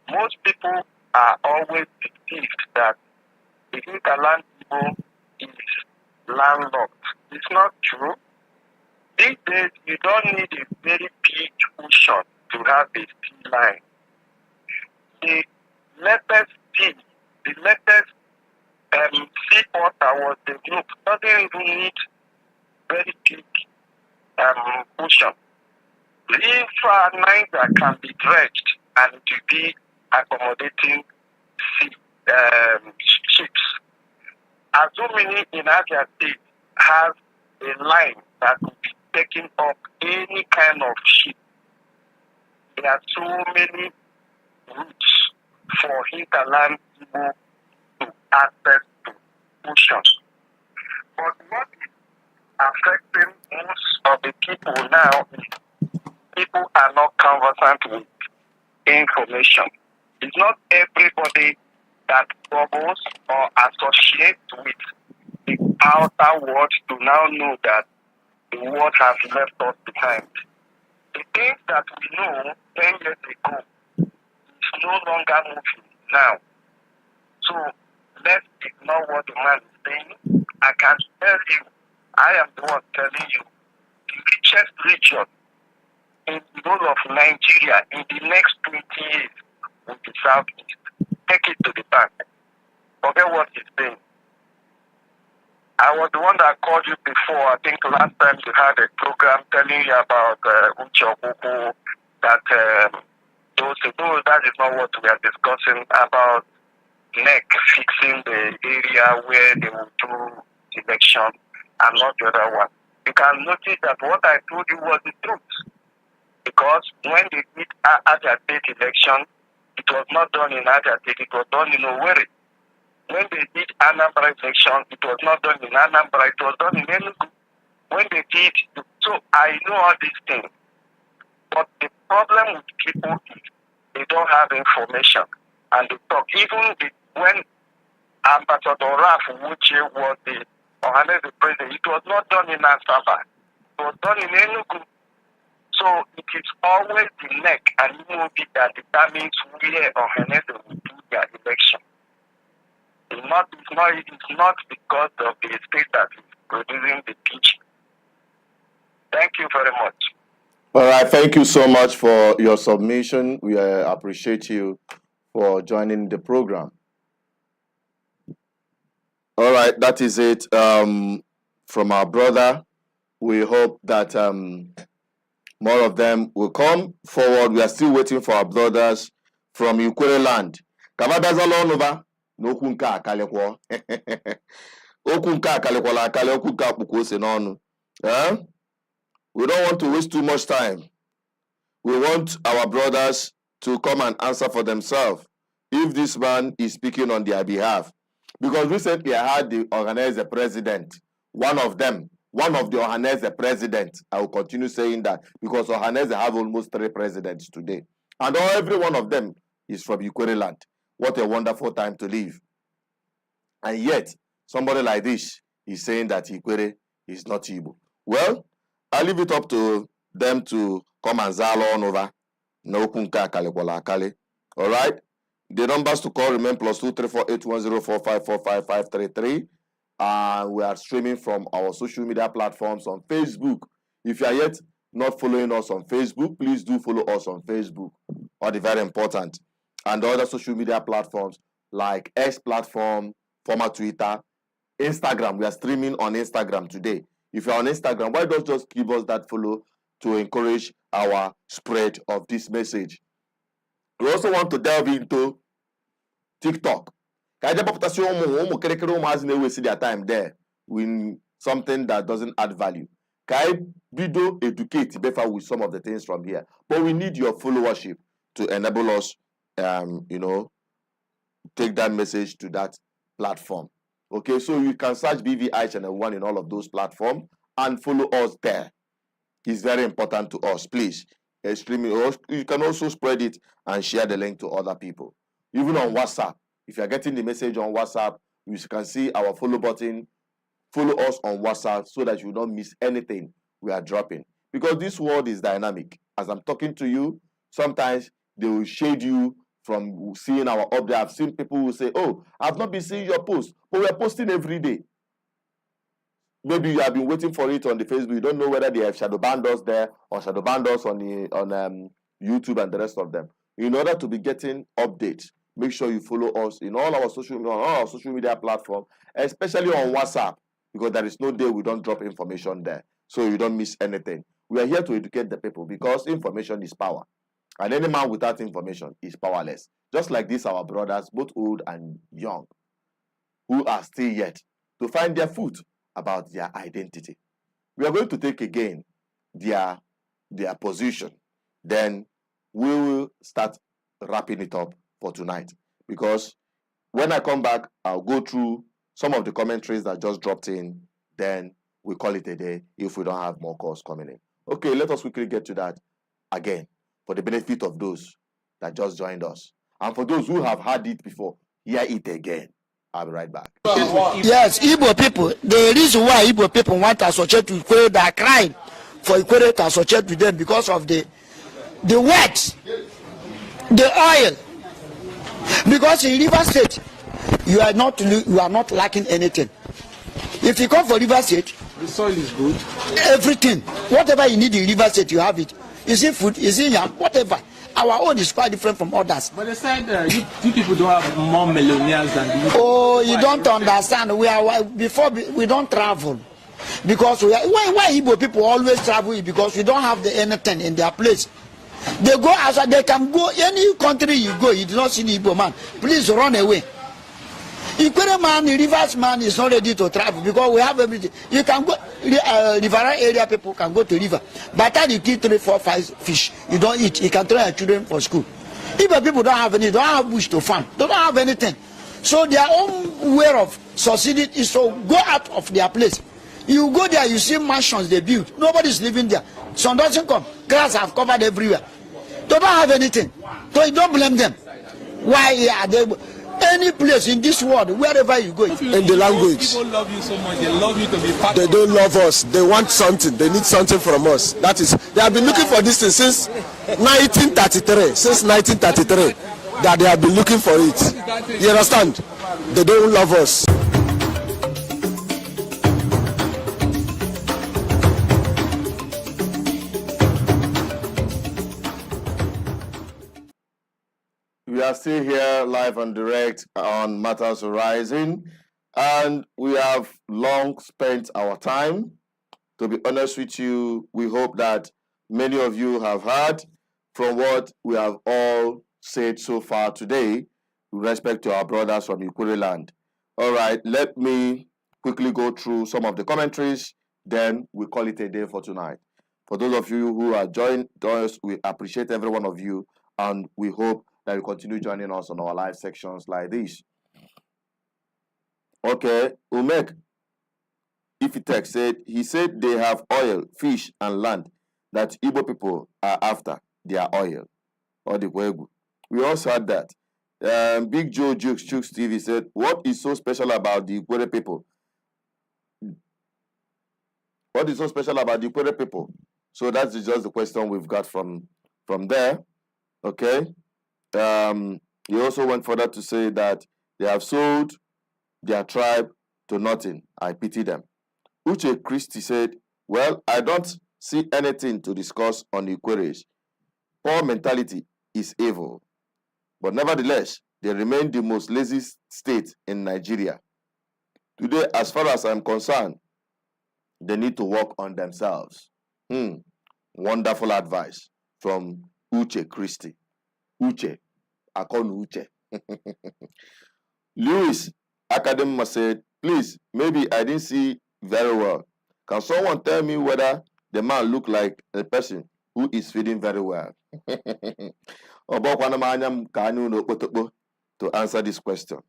most people are always deceived that the hinterland Igbo is landlocked. It's not true. These days, you don't need a very big ocean to have a sea line. The latest seaport that was developed doesn't even need very big ocean. If Niger can be dredged and to be accommodating ships, assuming in Abia State has a line that could be taking up any kind of ship, there are so many routes for hinterland people to access to ocean. But what is affecting most of the people now is people are not conversant with information. It's not everybody that bubbles or associates with the outer world to now know that the world has left us behind. The things that we know 10 years ago is no longer moving now. So let's ignore what the man is saying. I can tell you, I am the one telling you, the richest region in the whole of Nigeria in the next 20 years will be Southeast. Take it to the bank. Forget what he's saying. I was the one that called you before. I think last time you had a program telling you about Uchokuku, that that is not what we are discussing about NEC fixing the area where they will do election and not the other one. You can notice that what I told you was the truth. Because when they did Abia State election, it was not done in Abia State, it was done in Owerri. When they did Anambra election, it was not done in Anambra, it was done in Enugu. When they did, so I know all these things. But the problem with people is they don't have information. And they talk. Even when Ambassador Raf Wuche was the president, it was not done in Asaba. It was done in Enugu. So it is always the neck and Imobi that determines where Ohanese will do their election. It's not because of the state that is producing the teaching. Thank you very much. All right, thank you so much for your submission. We appreciate you for joining the program. All right, that is it from our brother. We hope that more of them will come forward. We are still waiting for our brothers from Ikwere land. N'okwu nke akalekwo okwu nke akalekwala akale okwu nke akpụkọ ose n'ọnụ. We don't want to waste too much time. We want our brothers to come and answer for themselves if this man is speaking on their behalf. Because recently I had the Ohanese president, one of the Ohanese presidents. I will continue saying that because Ohanese have almost 3 presidents today. And every one of them is from Ikwere land. What a wonderful time to live. And yet, somebody like this is saying that Ikwere is not Igbo. Well, I leave it up to them to come and zalo on over. All right? The numbers to call remain +2348104545533. And we are streaming from our social media platforms on Facebook. If you are yet not following us on Facebook, please do follow us on Facebook. All the very important. And other social media platforms like X platform, former Twitter, Instagram. We are streaming on Instagram today. If you're on Instagram, why don't just give us that follow to encourage our spread of this message? We also want to delve into TikTok. Their time there with something that doesn't add value. Video educate better with some of the things from here. But we need your followership to enable us take that message to that platform. Okay, so you can search BVI Channel 1 in all of those platforms and follow us there. It's very important to us, please. You can also spread it and share the link to other people. Even on WhatsApp, if you're getting the message on WhatsApp, you can see our follow button. Follow us on WhatsApp so that you don't miss anything we are dropping. Because this world is dynamic. As I'm talking to you, sometimes they will shade you from seeing our update. I've seen people who say, oh, I've not been seeing your post, but we're posting every day. Maybe you have been waiting for it on the Facebook. You don't know whether they have shadow banned us there or shadow banned us on YouTube and the rest of them. In order to be getting updates, make sure you follow us in all our social media platforms, especially on WhatsApp, because there is no day we don't drop information there. so you don't miss anything. We are here to educate the people because information is power. And any man without information is powerless. Just like these, our brothers, both old and young, who are still yet to find their foot about their identity. We are going to take again their position. Then we will start wrapping it up for tonight. Because when I come back, I'll go through some of the commentaries that just dropped in. Then we call it a day if we don't have more calls coming in. Okay, let us quickly get to that again for the benefit of those that just joined us. And for those who have heard it before, hear it again. I'll be right back. Yes, Igbo people, the reason why Igbo people want to associate with Ikwere, they are crying for Ikwere to associate with them because of the words, the oil. Because in River State, you are not lacking anything. If you come for River State, The soil is good. everything, whatever you need in River State, you have it. Is it food? Is it yam? Whatever. Our own is quite different from others. But they said you people don't have more millionaires than the Oh, you don't understand. We don't travel because why Igbo people always travel is because we don't have anything in their place. They go outside. They can go any country you go. You do not see the Igbo man. Please run away. Ikwere man, the rivers man is not ready to travel because we have everything. You can go, river area people can go to river. By the time you kill 3, 4, 5 fish, you don't eat. You can train your children for school. Igbo people don't have any, don't have bush to farm. They don't have anything. So their own way of succeeding is to go out of their place. You go there, you see mansions they build. Nobody's living there. Sun doesn't come. Grass have covered everywhere. They don't have anything. So you don't blame them. Why are they? Any place in this world, wherever you go, In the language. People love you so much. They love you to be part They of. don't love us. They want something. They need something from us. That is, they have been looking for this thing since 1933. Since 1933, that they have been looking for it. You understand? They don't love us. We are still here live and direct on Matters Horizon, and we have long spent our time. To be honest with you, we hope that many of you have heard from what we have all said so far today with respect to our brothers from Ikwere land. All right, let me quickly go through some of the commentaries, then we call it a day for tonight. For those of you who are joined us, we appreciate every one of you, and we hope that you continue joining us on our live sections like this. Okay, Umek Ifitek said, he said they have oil, fish, and land that Igbo people are after their oil. Or the Wegu. We also had that. Big Joe Jukes TV said, what is so special about the Ikwere people? What is so special about the Ikwere people? So that's just the question we've got from there. Okay. He also went further to say that they have sold their tribe to nothing. I pity them. Uche Christie said, well, I don't see anything to discuss on the Ikweres. Poor mentality is evil. But nevertheless, they remain the most lazy state in Nigeria. Today, as far as I'm concerned, they need to work on themselves. Wonderful advice from Uche Christie. Uche. I call Uche. Lewis Academa said, please, maybe I didn't see very well. Can someone tell me whether the man look like a person who is feeding very well? To answer this question.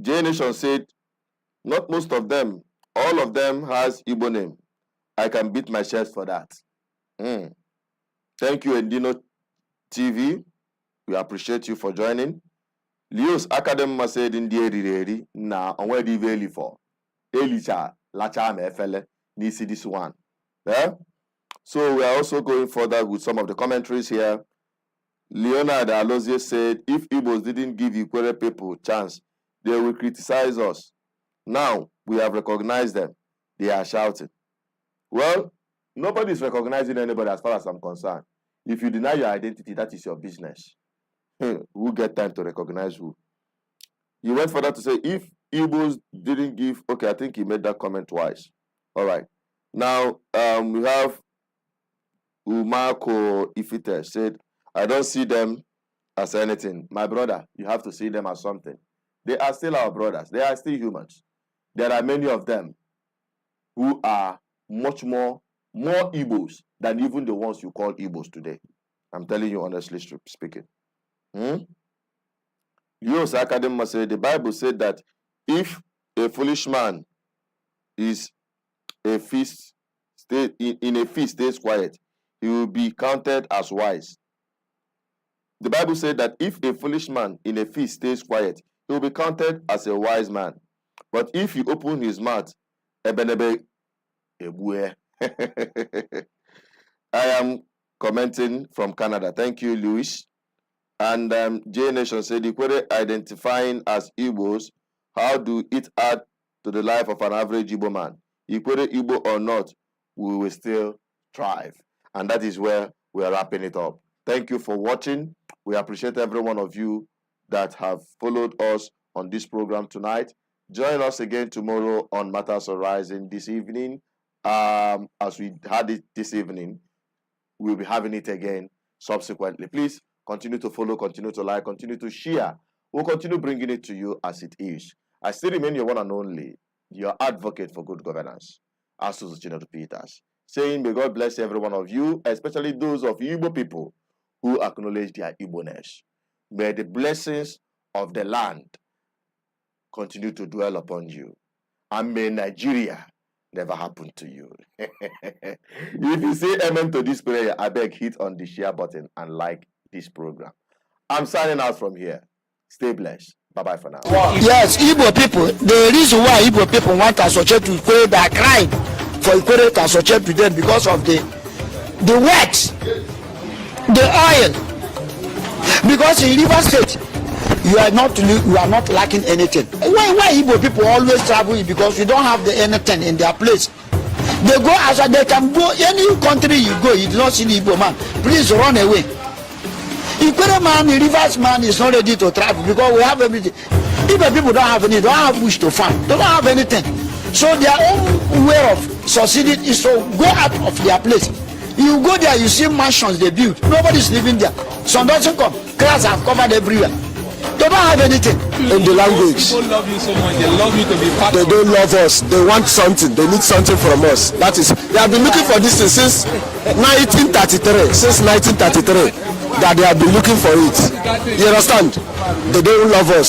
J Nation said, not most of them, all of them has Igbo name. I can beat my chest for that. Thank you, Endino TV. We appreciate you for joining. Leo's Academy said in the eri na onwe di veli for Elicha lacha me fele ni see this one. Yeah? So we are also going further with some of the commentaries here. Leonard Alozie said, if Igbos didn't give Ikwere people chance, they will criticize us. Now we have recognized them. They are shouting. Well, nobody is recognizing anybody as far as I'm concerned. If you deny your identity, that is your business. Who get time to recognize who? He went further to say, if Igbos didn't give, okay, I think he made that comment twice. All right. Now, we have Umako Ifite said, I don't see them as anything. My brother, you have to see them as something. They are still our brothers. They are still humans. There are many of them who are much more Igbos than even the ones you call Igbos today. I'm telling you honestly speaking. Yos Academy said the Bible said that if a foolish man is a feast in a feast stays quiet, he will be counted as wise. The Bible said that if a foolish man in a feast stays quiet, he will be counted as a wise man. But if he open his mouth, ebenebe ebue. I am commenting from Canada. Thank you, Louis. And J Nation said, Ikwere identifying as Igbos, how do it add to the life of an average Igbo man? Ikwere Igbo or not, we will still thrive. And that is where we are wrapping it up. Thank you for watching. We appreciate every one of you that have followed us on this program tonight. Join us again tomorrow on Matters Arising this evening. As we had it this evening, we'll be having it again subsequently. Please continue to follow, continue to like, continue to share. We'll continue bringing it to you as it is. I still remain your one and only, your advocate for good governance, Asus General Peters, saying may God bless every one of you, especially those of Igbo people who acknowledge their Igbo-ness. May the blessings of the land continue to dwell upon you. And may Nigeria never happen to you. If you say amen to this prayer, I beg hit on the share button and like this program. I'm signing out from here. Stay blessed. Bye-bye for now. Yes, Igbo people, the reason why Igbo people want to associate with Ikwere, they are crying for Ikwere to associate with them because of the wax, the oil. Because in River State, you are not lacking anything. Why Igbo people always travel? Because you don't have the anything in their place. They go as they can go any country you go. You do not see the Igbo man. Please run away. Ikwere man, the Rivers man is not ready to travel because we have everything. Igbo people don't have any, don't have wish to farm. They don't have anything. So their own way of succeeding is to go out of their place. You go there, you see mansions they build. Nobody's living there. Sun doesn't come. Cars have covered everywhere. They don't have anything. In the language. People love you so much. They love you to be part They of don't love us. They want something. They need something from us. That is, they have been looking for this thing since 1933. Since 1933, that they have been looking for it. You understand? They don't love us.